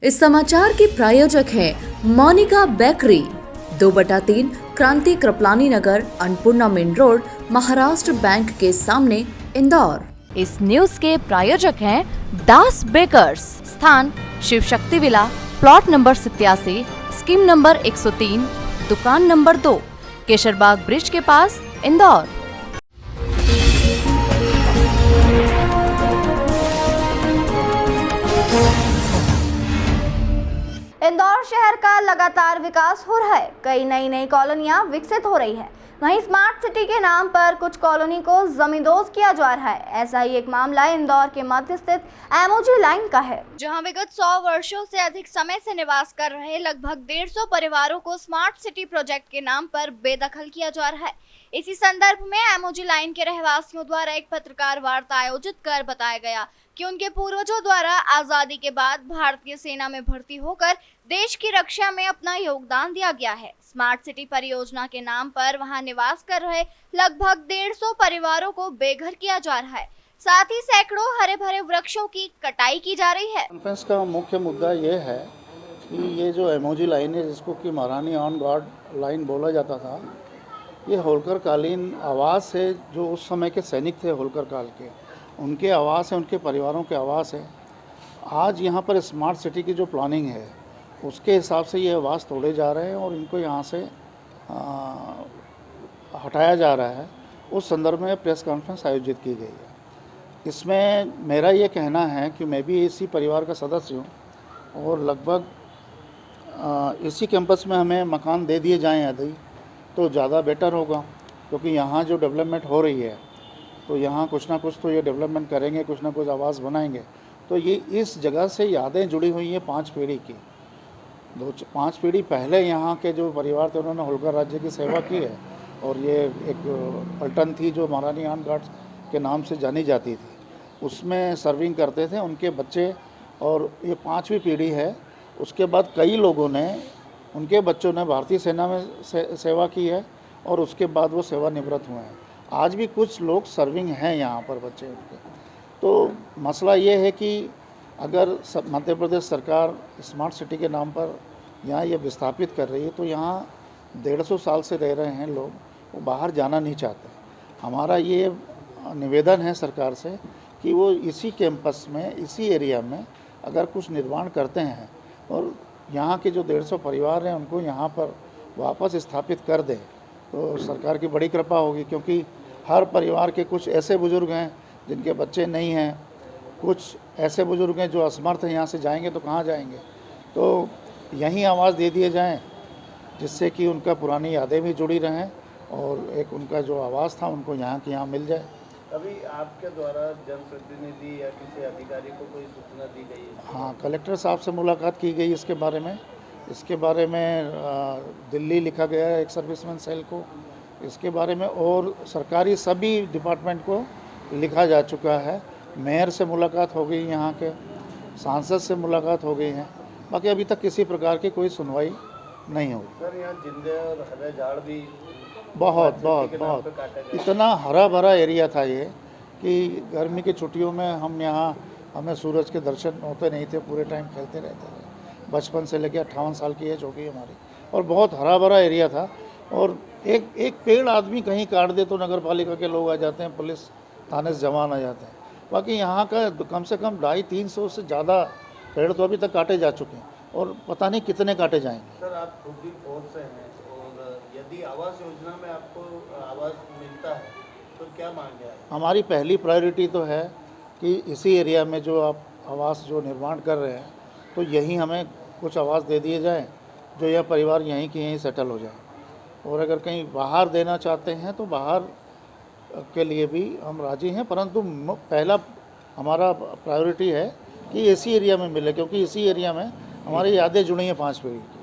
इस समाचार के प्रायोजक हैं Monika bakery, 2/3 Kranti Kripalani Nagar, Annapurna main road, Maharashtra bank के सामने, इंदौर। इस न्यूज के प्रायोजक हैं दास बेकर्स, स्थान Shiv Shakti villa, plot number 87, scheme number 103, दुकान नंबर 2, केशरबाग ब्रिज के पास, इंदौर। इंदौर शहर का लगातार विकास हो रहा है। कई नई कॉलोनियां विकसित हो रही हैं। वहीं स्मार्ट सिटी के नाम पर कुछ कॉलोनी को जमींदोज किया जा रहा है। ऐसा ही एक मामला इंदौर के मध्य स्थित एमओजी लाइन का है, जहां विगत 100 वर्षों से अधिक समय से निवास कर रहे लगभग 150 परिवारों को स्मार्ट सिटी प्रोजेक्ट के नाम पर बेदखल किया जा रहा है। इसी संदर्भ में एमओजी लाइन के रहवासियों द्वारा एक पत्रकार वार्ता आयोजित कर बताया गया कि उनके पूर्वजों द्वारा आजादी के बाद भारतीय सेना में भर्ती होकर देश की रक्षा में अपना योगदान दिया गया है। स्मार्ट सिटी परियोजना के नाम पर वहां निवास कर रहे लगभग 150 परिवारों को बेघर किया जा रहा है। साथ ही सैकड़ों हरे भरे वृक्षों की कटाई की जा रही है। कॉन्फ्रेंस का मुख्य मुद्दा ये है कि ये जो एमओजी लाइन है, जिसको कि महारानी ऑन गार्ड लाइन बोला जाता था, ये होलकर कालीन आवास है। जो उस समय के सैनिक थे होलकर काल के, उनके आवास है, उनके परिवारों के आवास है। आज यहाँ पर स्मार्ट सिटी की जो प्लानिंग है, उसके हिसाब से ये आवास तोड़े जा रहे हैं और इनको यहाँ से हटाया जा रहा है। उस संदर्भ में प्रेस कॉन्फ्रेंस आयोजित की गई है। इसमें मेरा ये कहना है कि मैं भी इसी परिवार का सदस्य हूँ और लगभग इसी कैंपस में हमें मकान दे दिए जाएँ यदि, तो ज़्यादा बेटर होगा, क्योंकि यहाँ जो डेवलपमेंट हो रही है तो यहाँ कुछ ना कुछ तो ये डेवलपमेंट करेंगे, कुछ ना कुछ आवास बनाएंगे। तो ये इस जगह से यादें जुड़ी हुई हैं 5 पीढ़ी की। 5 पीढ़ी पहले यहाँ के जो परिवार थे, उन्होंने होलकर राज्य की सेवा की है और ये एक पलटन थी जो महारानी ऑन गार्ड के नाम से जानी जाती थी, उसमें सर्विंग करते थे उनके बच्चे, और ये 5वीं पीढ़ी है। उसके बाद कई लोगों ने, उनके बच्चों ने भारतीय सेना में सेवा की है और उसके बाद वो सेवानिवृत्त हुए हैं। आज भी कुछ लोग सर्विंग हैं यहाँ पर बच्चे उनके। तो मसला ये है कि अगर मध्य प्रदेश सरकार स्मार्ट सिटी के नाम पर यहाँ ये विस्थापित कर रही है, तो यहाँ 150 साल से रह रहे हैं लोग, वो बाहर जाना नहीं चाहते। हमारा ये निवेदन है सरकार से कि वो इसी कैंपस में, इसी एरिया में अगर कुछ निर्माण करते हैं और यहाँ के जो 150 परिवार हैं उनको यहाँ पर वापस स्थापित कर दें, तो सरकार की बड़ी कृपा होगी। क्योंकि हर परिवार के कुछ ऐसे बुज़ुर्ग हैं जिनके बच्चे नहीं हैं, कुछ ऐसे बुज़ुर्ग हैं जो असमर्थ हैं, यहाँ से जाएंगे तो कहाँ जाएंगे। तो यहीं आवाज़ दे दिए जाएं, जिससे कि उनका पुरानी यादें भी जुड़ी रहें और एक उनका जो आवाज़ था उनको यहाँ के यहाँ मिल जाए। अभी आपके द्वारा जनप्रतिनिधि या किसी अधिकारी को कोई सूचना दी गई है? हाँ, कलेक्टर साहब से मुलाकात की गई इसके बारे में दिल्ली लिखा गया है एक सर्विसमैन सेल को इसके बारे में, और सरकारी सभी डिपार्टमेंट को लिखा जा चुका है। मेयर से मुलाकात हो गई, यहाँ के सांसद से मुलाकात हो गई है। बाकी अभी तक किसी प्रकार की कोई सुनवाई नहीं हुई। सर, यहाँ जिंदे और हरे झाड़ भी बहुत इतना हरा भरा एरिया था ये कि गर्मी की छुट्टियों में हमें सूरज के दर्शन होते नहीं थे, पूरे टाइम खेलते रहते थे। बचपन से लेकर 58 साल की एज हो गई हमारी, और बहुत हरा भरा एरिया था। और एक पेड़ आदमी कहीं काट दे तो नगर पालिका के लोग आ जाते हैं, पुलिस थाने से जवान आ जाते हैं। बाकी यहाँ का कम से कम 250-300 से ज़्यादा पेड़ तो अभी तक काटे जा चुके हैं और पता नहीं कितने काटे जाएंगे। सर, आप खुद भी फौज से हैं और यदि आवास योजना में आपको आवास मिलता है तो क्या मांगे आप? हमारी पहली प्रायोरिटी तो है कि इसी एरिया में जो आप आवास जो निर्माण कर रहे हैं, तो यहीं हमें कुछ आवास दे दिए जाएं, जो यह परिवार यहीं के यहीं सेटल हो जाए। और अगर कहीं बाहर देना चाहते हैं तो बाहर के लिए भी हम राजी हैं, परंतु पहला हमारा प्रायोरिटी है कि इसी एरिया में मिले, क्योंकि इसी एरिया में हमारी यादें जुड़ी हैं 5 पीढ़ी की।